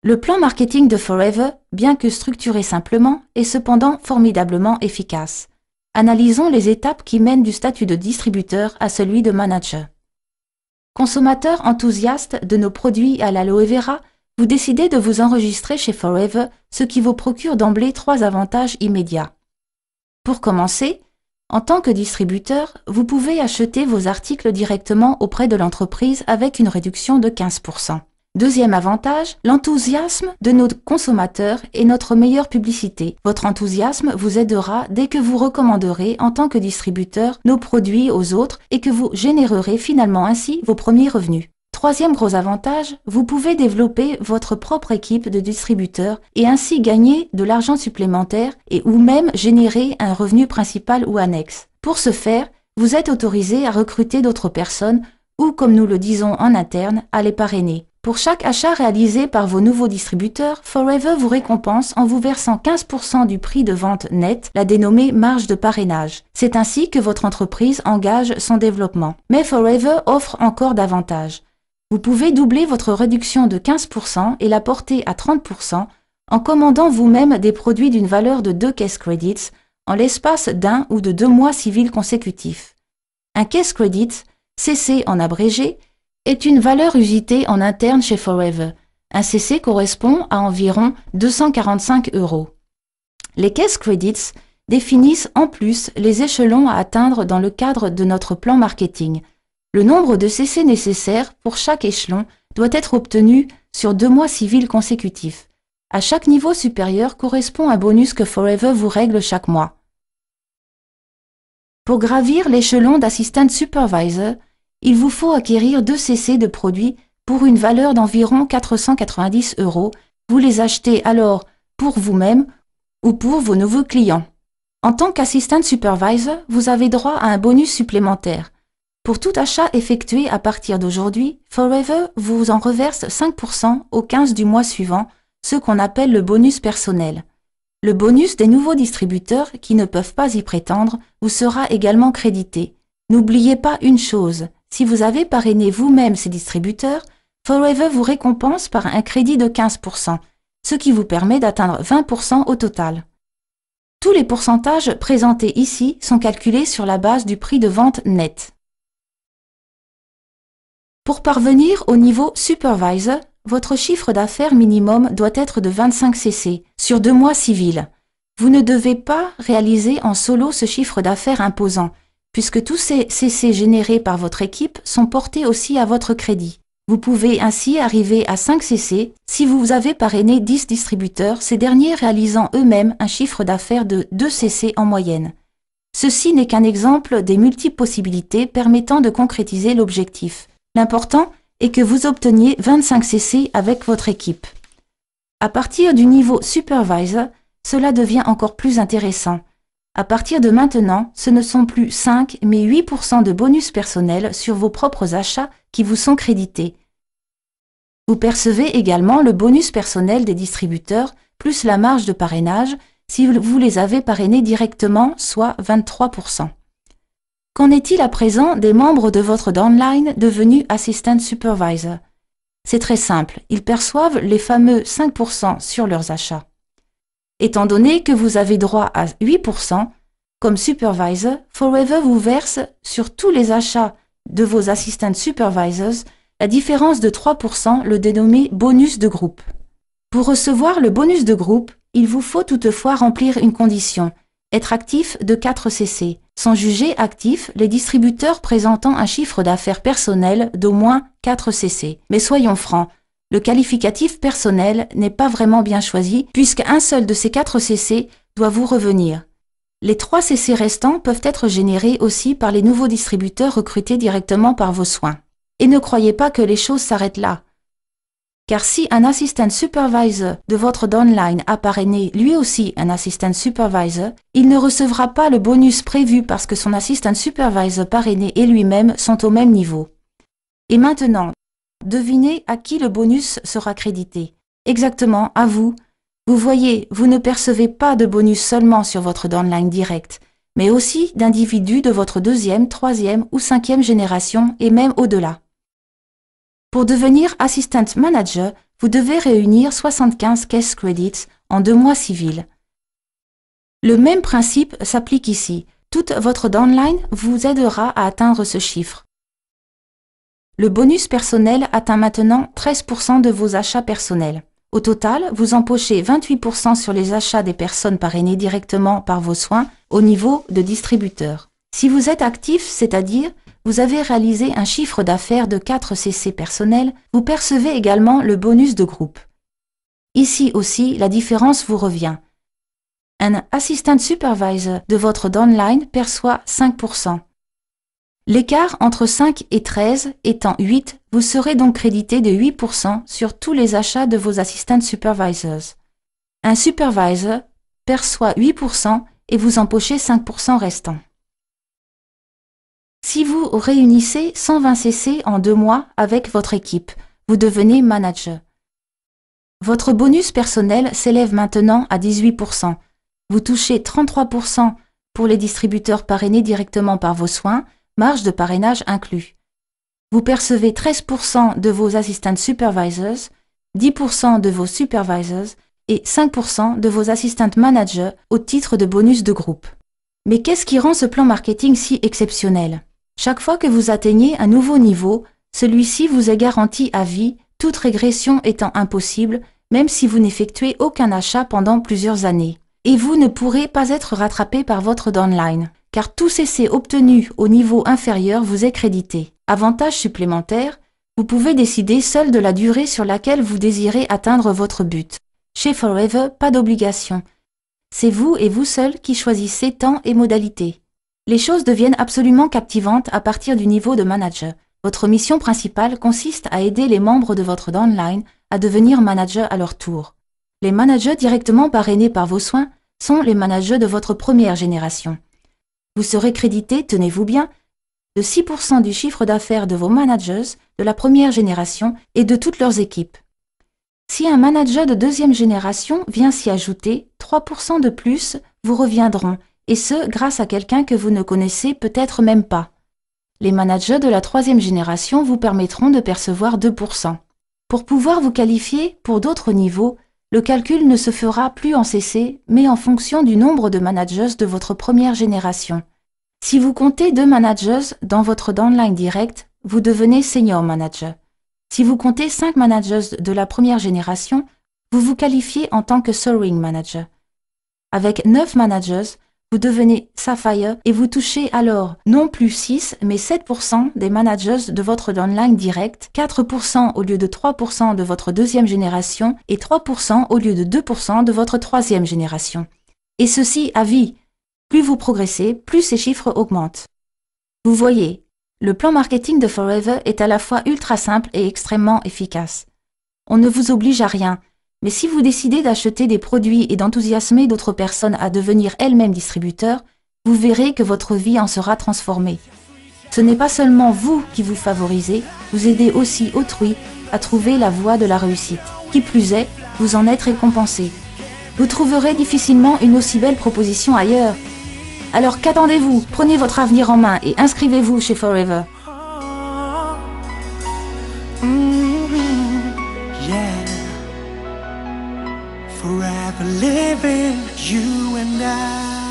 Le plan marketing de Forever, bien que structuré simplement, est cependant formidablement efficace. Analysons les étapes qui mènent du statut de distributeur à celui de manager. Consommateur enthousiaste de nos produits à l'aloe vera, vous décidez de vous enregistrer chez Forever, ce qui vous procure d'emblée 3 avantages immédiats. Pour commencer, en tant que distributeur, vous pouvez acheter vos articles directement auprès de l'entreprise avec une réduction de 15%. Deuxième avantage, l'enthousiasme de nos consommateurs est notre meilleure publicité. Votre enthousiasme vous aidera dès que vous recommanderez en tant que distributeur nos produits aux autres et que vous générerez finalement ainsi vos premiers revenus. Troisième gros avantage, vous pouvez développer votre propre équipe de distributeurs et ainsi gagner de l'argent supplémentaire et ou même générer un revenu principal ou annexe. Pour ce faire, vous êtes autorisé à recruter d'autres personnes ou, comme nous le disons en interne, à les parrainer. Pour chaque achat réalisé par vos nouveaux distributeurs, Forever vous récompense en vous versant 15% du prix de vente net, la dénommée marge de parrainage. C'est ainsi que votre entreprise engage son développement. Mais Forever offre encore davantage. Vous pouvez doubler votre réduction de 15% et la porter à 30% en commandant vous-même des produits d'une valeur de 2 case credits en l'espace d'1 ou de 2 mois civils consécutifs. Un case credit, CC en abrégé, est une valeur usitée en interne chez Forever. Un CC correspond à environ 245 €. Les case credits définissent en plus les échelons à atteindre dans le cadre de notre plan marketing. Le nombre de CC nécessaires pour chaque échelon doit être obtenu sur 2 mois civils consécutifs. À chaque niveau supérieur correspond un bonus que Forever vous règle chaque mois. Pour gravir l'échelon d'assistant supervisor, il vous faut acquérir 2 CC de produits pour une valeur d'environ 490 €. Vous les achetez alors pour vous-même ou pour vos nouveaux clients. En tant qu'assistant supervisor, vous avez droit à un bonus supplémentaire. Pour tout achat effectué à partir d'aujourd'hui, Forever vous en reverse 5% au 15 du mois suivant, ce qu'on appelle le bonus personnel. Le bonus des nouveaux distributeurs qui ne peuvent pas y prétendre vous sera également crédité. N'oubliez pas une chose, si vous avez parrainé vous-même ces distributeurs, Forever vous récompense par un crédit de 15%, ce qui vous permet d'atteindre 20% au total. Tous les pourcentages présentés ici sont calculés sur la base du prix de vente net. Pour parvenir au niveau supervisor, votre chiffre d'affaires minimum doit être de 25 CC sur 2 mois civils. Vous ne devez pas réaliser en solo ce chiffre d'affaires imposant, puisque tous ces CC générés par votre équipe sont portés aussi à votre crédit. Vous pouvez ainsi arriver à 5 CC si vous avez parrainé 10 distributeurs, ces derniers réalisant eux-mêmes un chiffre d'affaires de 2 CC en moyenne. Ceci n'est qu'un exemple des multiples possibilités permettant de concrétiser l'objectif. L'important est que vous obteniez 25 CC avec votre équipe. À partir du niveau supervisor, cela devient encore plus intéressant. À partir de maintenant, ce ne sont plus 5 mais 8% de bonus personnel sur vos propres achats qui vous sont crédités. Vous percevez également le bonus personnel des distributeurs plus la marge de parrainage si vous les avez parrainés directement, soit 23%. Qu'en est-il à présent des membres de votre downline devenus Assistant Supervisor? C'est très simple, ils perçoivent les fameux 5% sur leurs achats. Étant donné que vous avez droit à 8%, comme supervisor, Forever vous verse sur tous les achats de vos Assistant Supervisors la différence de 3%, le dénommé bonus de groupe. Pour recevoir le bonus de groupe, il vous faut toutefois remplir une condition, être actif de 4 CC. Sont jugés actifs les distributeurs présentant un chiffre d'affaires personnel d'au moins 4 CC. Mais soyons francs, le qualificatif personnel n'est pas vraiment bien choisi puisqu'un seul de ces 4 CC doit vous revenir. Les 3 CC restants peuvent être générés aussi par les nouveaux distributeurs recrutés directement par vos soins. Et ne croyez pas que les choses s'arrêtent là. Car si un assistant supervisor de votre downline a parrainé lui aussi un assistant supervisor, il ne recevra pas le bonus prévu parce que son assistant supervisor parrainé et lui-même sont au même niveau. Et maintenant, devinez à qui le bonus sera crédité. Exactement, à vous. Vous voyez, vous ne percevez pas de bonus seulement sur votre downline direct, mais aussi d'individus de votre 2e, 3e ou 5e génération et même au-delà. Pour devenir assistant manager, vous devez réunir 75 case credits en 2 mois civils. Le même principe s'applique ici. Toute votre downline vous aidera à atteindre ce chiffre. Le bonus personnel atteint maintenant 13% de vos achats personnels. Au total, vous empochez 28% sur les achats des personnes parrainées directement par vos soins au niveau de distributeur. Si vous êtes actif, c'est-à-dire vous avez réalisé un chiffre d'affaires de 4 CC personnels, vous percevez également le bonus de groupe. Ici aussi, la différence vous revient. Un assistant supervisor de votre downline perçoit 5%. L'écart entre 5 et 13 étant 8, vous serez donc crédité de 8% sur tous les achats de vos assistant supervisors. Un supervisor perçoit 8% et vous empochez 5% restant. Si vous réunissez 120 CC en 2 mois avec votre équipe, vous devenez manager. Votre bonus personnel s'élève maintenant à 18%. Vous touchez 33% pour les distributeurs parrainés directement par vos soins, marge de parrainage inclus. Vous percevez 13% de vos assistant supervisors, 10% de vos supervisors et 5% de vos assistant managers au titre de bonus de groupe. Mais qu'est-ce qui rend ce plan marketing si exceptionnel? Chaque fois que vous atteignez un nouveau niveau, celui-ci vous est garanti à vie, toute régression étant impossible, même si vous n'effectuez aucun achat pendant plusieurs années. Et vous ne pourrez pas être rattrapé par votre downline, car tout CC obtenu au niveau inférieur vous est crédité. Avantage supplémentaire, vous pouvez décider seul de la durée sur laquelle vous désirez atteindre votre but. Chez Forever, pas d'obligation. C'est vous et vous seul qui choisissez temps et modalités. Les choses deviennent absolument captivantes à partir du niveau de manager. Votre mission principale consiste à aider les membres de votre downline à devenir managers à leur tour. Les managers directement parrainés par vos soins sont les managers de votre première génération. Vous serez crédité, tenez-vous bien, de 6% du chiffre d'affaires de vos managers de la première génération et de toutes leurs équipes. Si un manager de deuxième génération vient s'y ajouter, 3% de plus vous reviendront, et ce, grâce à quelqu'un que vous ne connaissez peut-être même pas. Les managers de la troisième génération vous permettront de percevoir 2%. Pour pouvoir vous qualifier pour d'autres niveaux, le calcul ne se fera plus en CC, mais en fonction du nombre de managers de votre première génération. Si vous comptez 2 managers dans votre downline direct, vous devenez senior manager. Si vous comptez 5 managers de la première génération, vous vous qualifiez en tant que soaring manager. Avec 9 managers, vous devenez Sapphire et vous touchez alors non plus 6 mais 7% des managers de votre downline direct, 4% au lieu de 3% de votre deuxième génération et 3% au lieu de 2% de votre troisième génération. Et ceci à vie. Plus vous progressez, plus ces chiffres augmentent. Vous voyez, le plan marketing de Forever est à la fois ultra simple et extrêmement efficace. On ne vous oblige à rien. Mais si vous décidez d'acheter des produits et d'enthousiasmer d'autres personnes à devenir elles-mêmes distributeurs, vous verrez que votre vie en sera transformée. Ce n'est pas seulement vous qui vous favorisez, vous aidez aussi autrui à trouver la voie de la réussite. Qui plus est, vous en êtes récompensé. Vous trouverez difficilement une aussi belle proposition ailleurs. Alors qu'attendez-vous? Prenez votre avenir en main et inscrivez-vous chez Forever. Forever living, you and I.